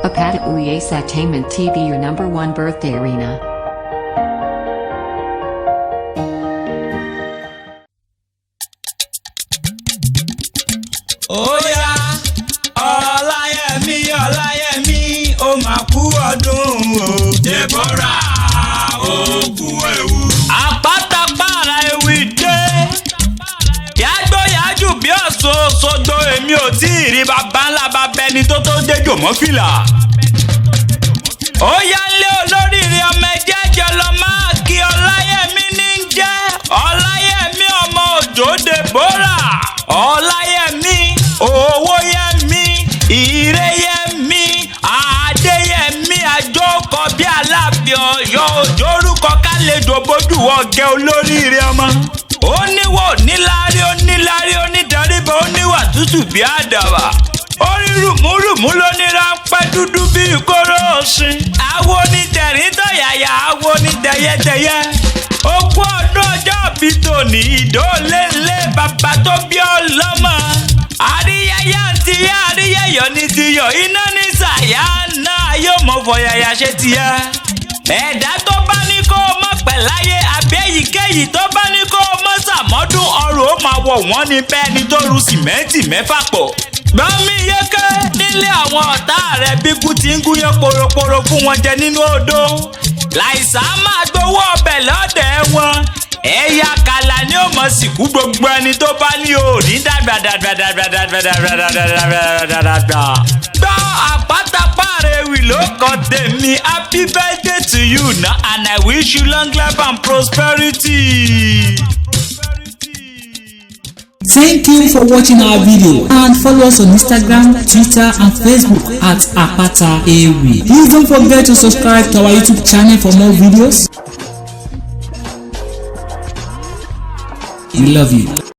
Apata Uyes Entertainment TV, your #1 birthday arena. Oya, Ọláyẹmí, ó máa kú ọdún o. Deborah, ó kú ewu. Àpáta pààrà ewì dé. Yágbóyájú bí ọ̀sán Òṣogbo, èmi ò tí ì rí bàbá ńlá bàbá ẹni tó déjò mọ́ fìlà. Ó yá lé olóríire ọmọ ẹjẹ́ jọ lọ máa kí Ọláyẹmí ní jẹ́. Ọláyẹmí ọmọ Òjó Deborah. Ọláyẹmí, Owóyẹmí, Ìrẹ́yẹmí, Adéyẹmí, àjọkọ bí Aláàfin Ọ̀yọ́, òjòrúkọ kálejò bójú ọ̀gẹ́ olóríire ọmọ. Ó níwò níláárí, onídàríbọ̀, oníwà tútù bí àdàbà. Orí rùmúrùmú ló ní ráńpẹ́ dúdú bí ìkóró òsín. Àwo ní tẹ̀rín tọ̀yàyà, àwo ní tẹ̀yẹtẹ̀yẹ. Okú ọdún ọjọ́ bí tòní, ìdólélé bàbá tó bí ọlọ́mọ. Àríyáyá ti yá, àríyáyọ̀ ní ti yọ̀, iná ní sàyà náà yóò mọ̀ fọ̀yàyà ṣe ti yá. Ẹ̀dá tó bá ní kó o mọ̀ pẹ̀ láyé, àbí èyíkéyìí tó bá ní kó o mọ̀ sàmọ́dún, ọrùn ó máa wọ̀ wọ́n ní bẹ́ẹ̀ ni tó ru sìmẹ́ǹtì mẹ́fà pọ̀. Gbọ́nmi yéké nílé àwọn ọ̀tá rẹ̀ bí kú ti ń gúnyán poroporo fún wọn jẹ nínú odò. Láìsá máa gbowó ọbẹ̀ lọ́dẹ̀ wọn. Ẹ̀yà kàlà ni ó mọ̀ sìnkú gbogbo ẹni tó bá ní òní dàgbà. Gbọ́ Àpáta pààrà ewì ló kọ tèmi. Happy birthday to you now and I wish you long life and prosperity. Thank you for watching our video and follow us on Instagram, Twitter and Facebook at Apata Ewi. Please don't forget to subscribe to our YouTube channel for more videos. We love you.